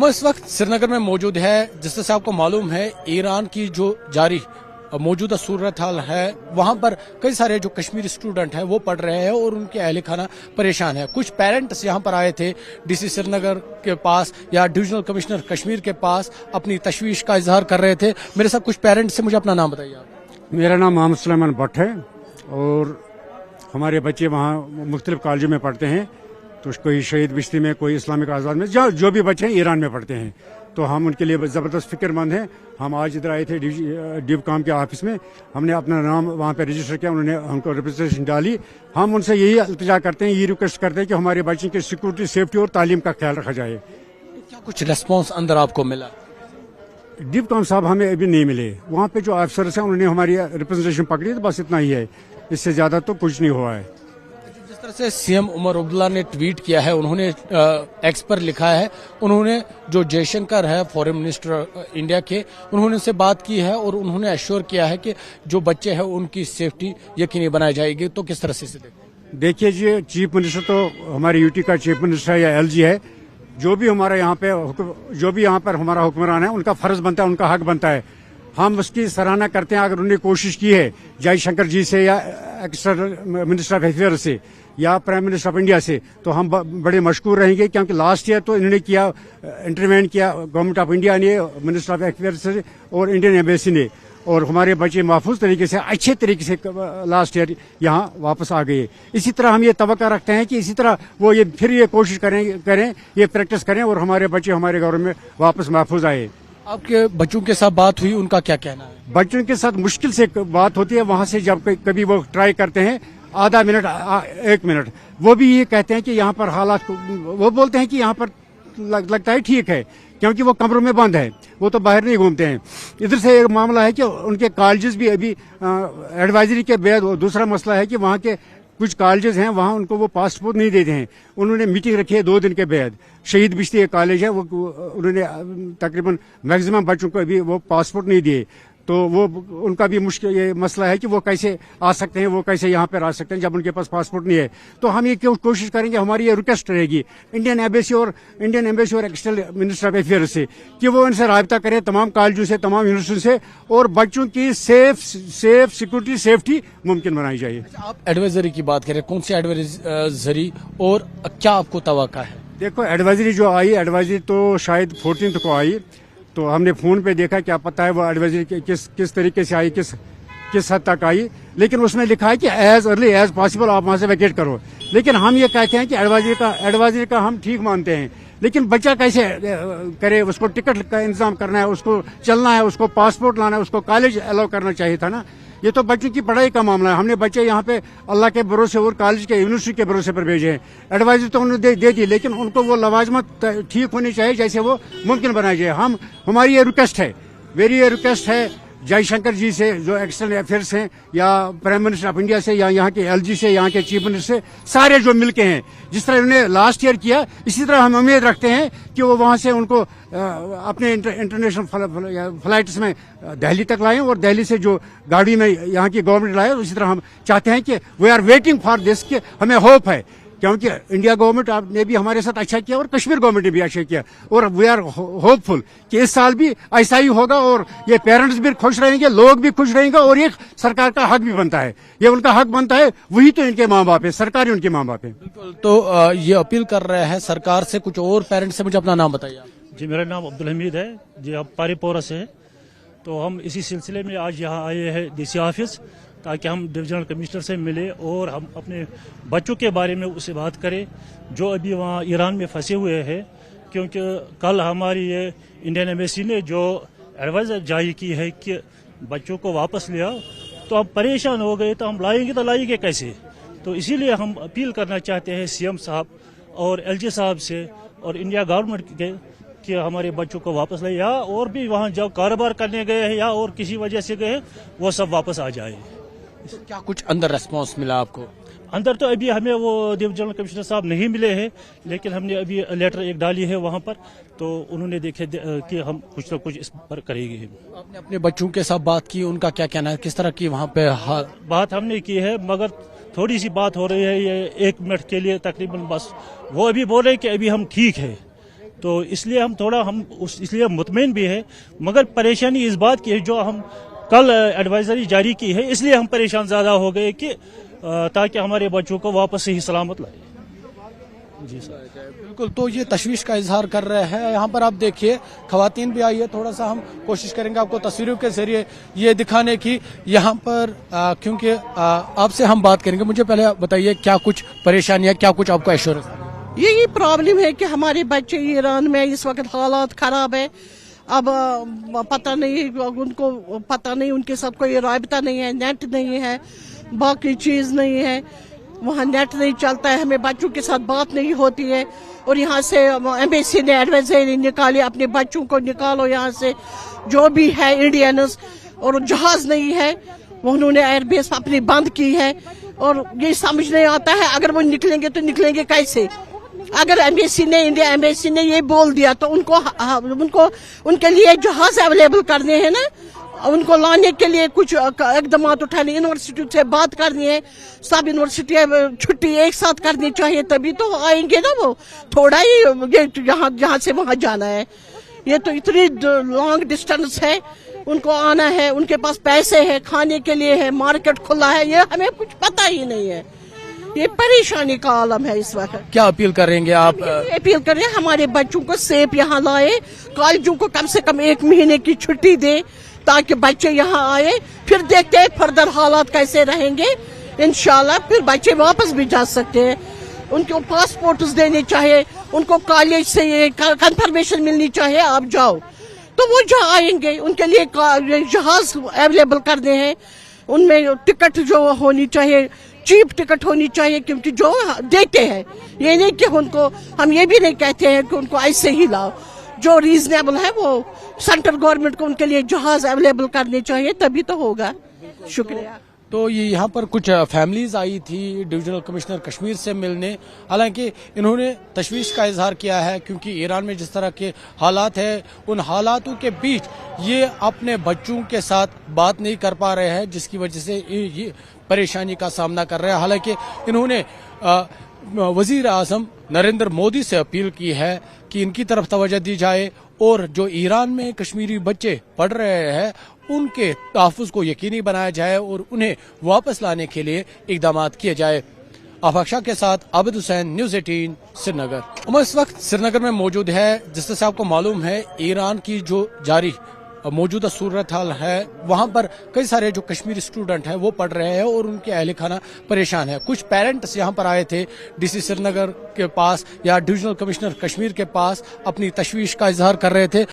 हम इस वक्त श्रीनगर में मौजूद है, जिससे आपको मालूम है ईरान की जो जारी मौजूदा सूरत हाल है, वहां पर कई सारे जो कश्मीरी स्टूडेंट हैं वो पढ़ रहे हैं और उनके अहल खाना परेशान है। कुछ पेरेंट्स यहां पर आए थे डीसी श्रीनगर के पास या डिविजनल कमिश्नर कश्मीर के पास अपनी तशवीश का इजहार कर रहे थे। मेरे साथ कुछ पेरेंट्स से, मुझे अपना नाम बताइए आप। मेरा नाम मोहम्मद सुलेमान भट्ट है और हमारे बच्चे वहाँ मुख्तलिफ कॉलेजों में पढ़ते हैं। तो कोई शहीद बिश्ती में, कोई इस्लामिक आज़ाद में, जो भी बच्चे हैं ईरान में पढ़ते हैं। तो हम उनके लिए ज़बरदस्त फिक्रमंद हैं। हम आज इधर आए थे डिवकॉम के ऑफिस में, हमने अपना नाम वहाँ पे रजिस्टर किया, उन्होंने हमको रिप्रेजेंटेशन डाली। हम उनसे यही इल्तिजा करते हैं, यही रिक्वेस्ट करते हैं कि हमारे बच्चों की सिक्योरिटी, सेफ्टी और तालीम का ख्याल रखा जाए। क्या कुछ रेस्पॉन्स अंदर आपको मिला? डिवकॉम साहब हमें अभी नहीं मिले। वहाँ पे जो अफसर्स हैं उन्होंने हमारी रिप्रेजेंटेशन पकड़ी, तो बस इतना ही है, इससे ज़्यादा तो कुछ नहीं हुआ है। जिस तरह से सीएम उमर अब्दुल्ला ने ट्वीट किया है, उन्होंने एक्स पर लिखा है, उन्होंने जो जयशंकर है फॉरेन मिनिस्टर इंडिया के, उन्होंने से बात की है और उन्होंने एश्योर किया है कि जो बच्चे हैं उनकी सेफ्टी यकीनी बनाई जाएगी। तो किस तरह से देखिए जी, चीफ मिनिस्टर तो हमारे यूटी का चीफ मिनिस्टर है या एलजी है, जो भी हमारा यहाँ पे जो भी यहाँ पर हमारा हुक्मरान है, उनका फर्ज बनता है, उनका हक बनता है। हम उसकी सराहना करते हैं। अगर उन्होंने कोशिश की है जयशंकर जी से या एक्सटर्नल मिनिस्टर ऑफ अफेयर से या प्राइम मिनिस्टर ऑफ इंडिया से, तो हम बड़े मशकूर रहेंगे, क्योंकि लास्ट ईयर तो इन्होंने किया, इंटरवेन किया गवर्नमेंट ऑफ इंडिया ने, मिनिस्टर ऑफ अफेयर से और इंडियन एम्बेसी ने, और हमारे बच्चे महफूज तरीके से, अच्छे तरीके से लास्ट ईयर यहाँ वापस आ गए। इसी तरह हम ये तवक्का रखते हैं कि इसी तरह वो फिर ये कोशिश करें, ये प्रैक्टिस करें और हमारे बच्चे हमारे घरों में वापस महफूज आए। आपके बच्चों के साथ बात हुई, उनका क्या कहना है? बच्चों के साथ मुश्किल से बात होती है। वहां से जब कभी वो ट्राई करते हैं, आधा मिनट, 1 मिनट, वो भी ये कहते हैं कि यहाँ पर हालात, वो बोलते हैं कि यहाँ पर लगता है ठीक है, क्योंकि वो कमरों में बंद है, वो तो बाहर नहीं घूमते हैं। इधर से एक मामला है कि उनके कॉलेजेस भी अभी एडवाइजरी के बाद, दूसरा मसला है कि वहाँ के कुछ कॉलेजेस हैं, वहाँ उनको वो पासपोर्ट नहीं देते हैं। उन्होंने मीटिंग रखी है 2 दिन के बाद, शहीद बिश्ती एक कॉलेज है, वो उन्होंने तकरीबन मैक्सिमम बच्चों को अभी वो पासपोर्ट नहीं दिए। तो वो उनका भी मुश्किल ये मसला है कि वो कैसे आ सकते हैं, वो कैसे यहाँ पर आ सकते हैं जब उनके पास पासपोर्ट नहीं है। तो हम ये कोशिश करेंगे, हमारी ये रिक्वेस्ट रहेगी इंडियन एम्बेसी और एक्सटर्नल मिनिस्टर ऑफ अफेयर से, कि वो इनसे राब्ता करें, तमाम कॉलेजों से, तमाम यूनिवर्सिटियों से, और बच्चों की सेफ सिक्योरिटी, सेफ्टी मुमकिन बनाई जाए। आप एडवाइजरी की बात करें, कौन सी एडवाइजरी और क्या आपको तवक्का है? देखो, एडवाइजरी जो आई, एडवाइजरी तो शायद 14 को आई, तो हमने फोन पे देखा, क्या पता है वो एडवाइजरी किस तरीके से आई, किस हद तक आई, लेकिन उसमें लिखा है कि एज अर्ली एज पॉसिबल आप वहां से वैकेट करो। लेकिन हम ये कहते हैं कि एडवाइजरी का हम ठीक मानते हैं, लेकिन बच्चा कैसे करे, उसको टिकट का इंतजाम करना है, उसको चलना है, उसको पासपोर्ट लाना है, उसको कॉलेज अलाउ करना चाहिए था ना। ये तो बच्चों की पढ़ाई का मामला है। हमने बच्चे यहाँ पे अल्लाह के भरोसे और कॉलेज के, यूनिवर्सिटी के भरोसे पर भेजे हैं। एडवाइजरी तो उन्होंने दे दी, लेकिन उनको वो लवाजमत ठीक होनी चाहिए जैसे वो मुमकिन बनाई जाए। हमारी ये रिक्वेस्ट है, मेरी ये रिक्वेस्ट है जयशंकर जी से, जो एक्सटर्नल अफेयर्स हैं, या प्राइम मिनिस्टर ऑफ इंडिया से, या यहाँ के एलजी से, यहाँ के चीफ मिनिस्टर से, सारे जो मिलके हैं, जिस तरह उन्होंने लास्ट ईयर किया, इसी तरह हम उम्मीद रखते हैं कि वो वहाँ से उनको अपने इंटरनेशनल फ्लाइट्स में दिल्ली तक लाएं, और दिल्ली से जो गाड़ी में यहाँ की गवर्नमेंट लाए। उसी तरह हम चाहते हैं कि we are waiting for this, कि हमें होप है, क्योंकि इंडिया गवर्नमेंट ने भी हमारे साथ अच्छा किया और कश्मीर गवर्नमेंट ने भी अच्छा किया, और वी आर होपफुल कि इस साल भी ऐसा ही होगा, और ये पेरेंट्स भी खुश रहेंगे, लोग भी खुश रहेंगे, और ये सरकार का हक भी बनता है, ये उनका हक बनता है, वही तो इनके माँ बाप है, सरकार ही उनके माँ बाप है। बिल्कुल। तो ये अपील कर रहे हैं सरकार से। कुछ और पेरेंट्स से, मुझे अपना नाम बताइए। जी, मेरा नाम अब्दुल हमीद है जी, आप पारीपोरा से है। तो हम इसी सिलसिले में आज यहाँ आए हैं डीसी ऑफिस, ताकि हम डिविजनल कमिश्नर से मिले और हम अपने बच्चों के बारे में उससे बात करें जो अभी वहाँ ईरान में फंसे हुए हैं। क्योंकि कल हमारी ये इंडियन एम्बेसी ने जो एडवाइजर जारी की है कि बच्चों को वापस ले आओ, तो हम परेशान हो गए, तो हम लाएंगे तो लाएंगे कैसे। तो इसीलिए हम अपील करना चाहते हैं सीएम साहब और एलजी साहब से और इंडिया गवर्नमेंट के, कि हमारे बच्चों को वापस ले, या और भी वहाँ जो कारोबार करने गए हैं या और किसी वजह से गए, वो सब वापस आ जाए। तो क्या कुछ अंदर रेस्पॉन्स मिला आपको? अंदर तो अभी हमें वो डिविजनल कमिश्नर साहब नहीं मिले हैं, लेकिन हमने अभी लेटर एक डाली है वहाँ पर, तो उन्होंने देखे कि हम कुछ ना कुछ इस पर करेंगे। आपने अपने बच्चों के साथ बात की, उनका क्या कहना है, किस तरह की वहाँ पे बात हमने की है, मगर थोड़ी सी बात हो रही है, ये 1 मिनट के लिए तकरीबन बस। वो अभी बोल रहे कि अभी हम ठीक है, तो इसलिए हम थोड़ा इसलिए मुतमईन भी है, मगर परेशानी इस बात की है जो हम कल एडवाइजरी जारी की है, इसलिए हम परेशान ज़्यादा हो गए कि ताकि हमारे बच्चों को वापस सही सलामत लाए। जी सर, बिल्कुल। तो ये तशवीश का इजहार कर रहे हैं। यहाँ पर आप देखिए खवातीन भी आई है, थोड़ा सा हम कोशिश करेंगे आपको तस्वीरों के जरिए ये दिखाने की। यहाँ पर क्योंकि आपसे हम बात करेंगे, मुझे पहले बताइए क्या कुछ परेशानियाँ, क्या कुछ आपको एश्योरेंस? यही प्रॉब्लम है कि हमारे बच्चे ईरान में इस वक्त हालात खराब है। अब पता नहीं, उनको पता नहीं, उनके साथ कोई राबता नहीं है, नेट नहीं है, बाकी चीज नहीं है, वहाँ नेट नहीं चलता है, हमें बच्चों के साथ बात नहीं होती है। और यहाँ से एम्बेसी ने एडवाइजरी निकाली, अपने बच्चों को निकालो यहाँ से जो भी है इंडियंस, और जहाज नहीं है, उन्होंने एयरबेस अपनी बंद की है। और ये समझ नहीं आता है अगर वो निकलेंगे तो निकलेंगे कैसे। अगर एम्बेसी ने, इंडिया एम्बेसी ने ये बोल दिया तो उनको उनके लिए जहाज अवेलेबल करने हैं ना, उनको लाने के लिए कुछ इकदाम उठाने, यूनिवर्सिटी से बात करनी है, सब यूनिवर्सिटी छुट्टी एक साथ करनी चाहिए, तभी तो आएंगे ना वो। थोड़ा ही ये यहाँ से वहाँ जाना है, ये तो इतनी लॉन्ग डिस्टेंस है, उनको आना है, उनके पास पैसे है, खाने के लिए है, मार्केट खुला है, ये हमें कुछ पता ही नहीं है। ये परेशानी का आलम है इस वक्त। क्या अपील करेंगे आप? अपील करें हमारे बच्चों को सेफ यहाँ लाए, कॉलेजों को कम से कम 1 महीने की छुट्टी दे ताकि बच्चे यहाँ आए, फिर देखते हैं फर्दर हालात कैसे रहेंगे। इंशाल्लाह फिर बच्चे वापस भी जा सकते हैं। उनको पासपोर्ट देने चाहिए, उनको कॉलेज से ये कंफर्मेशन मिलनी चाहिए आप जाओ, तो वो जो आएंगे उनके लिए जहाज अवेलेबल करने हैं, उनमें टिकट जो होनी चाहिए चीप टिकट होनी चाहिए, क्योंकि जो देते हैं ये नहीं कि उनको, हम ये भी नहीं कहते हैं कि उनको ऐसे ही लाओ, जो रीजनेबल है वो सेंट्रल गवर्नमेंट को उनके लिए जहाज अवेलेबल करने चाहिए, तभी तो होगा। शुक्रिया। तो ये यहाँ पर कुछ फैमिलीज आई थी डिविजनल कमिश्नर कश्मीर से मिलने, हालांकि इन्होंने तशवीश का इजहार किया है क्योंकि ईरान में जिस तरह के हालात है, उन हालातों के बीच ये अपने बच्चों के साथ बात नहीं कर पा रहे हैं, जिसकी वजह से ये परेशानी का सामना कर रहे हैं। हालांकि इन्होंने वजीर आजम नरेंद्र मोदी से अपील की है कि इनकी तरफ तवज्जो दी जाए और जो ईरान में कश्मीरी बच्चे पढ़ रहे हैं उनके तहफ़्फ़ुज़ को यकीनी बनाया जाए और उन्हें वापस लाने के लिए इक़दाम किए जाए। आफाक के साथ आबिद हुसैन, न्यूज़ 18 श्रीनगर। हम इस वक्त श्रीनगर में मौजूद है। जिस तरह से आपको मालूम है ईरान की जो जारी मौजूदा सूरत हाल है, वहाँ पर कई सारे जो कश्मीरी स्टूडेंट हैं वो पढ़ रहे हैं और उनके अहल खाना परेशान है। कुछ पेरेंट्स यहाँ पर आए थे डीसी श्रीनगर के पास या डिविजनल कमिश्नर कश्मीर के पास, अपनी तशवीश का इजहार कर रहे थे।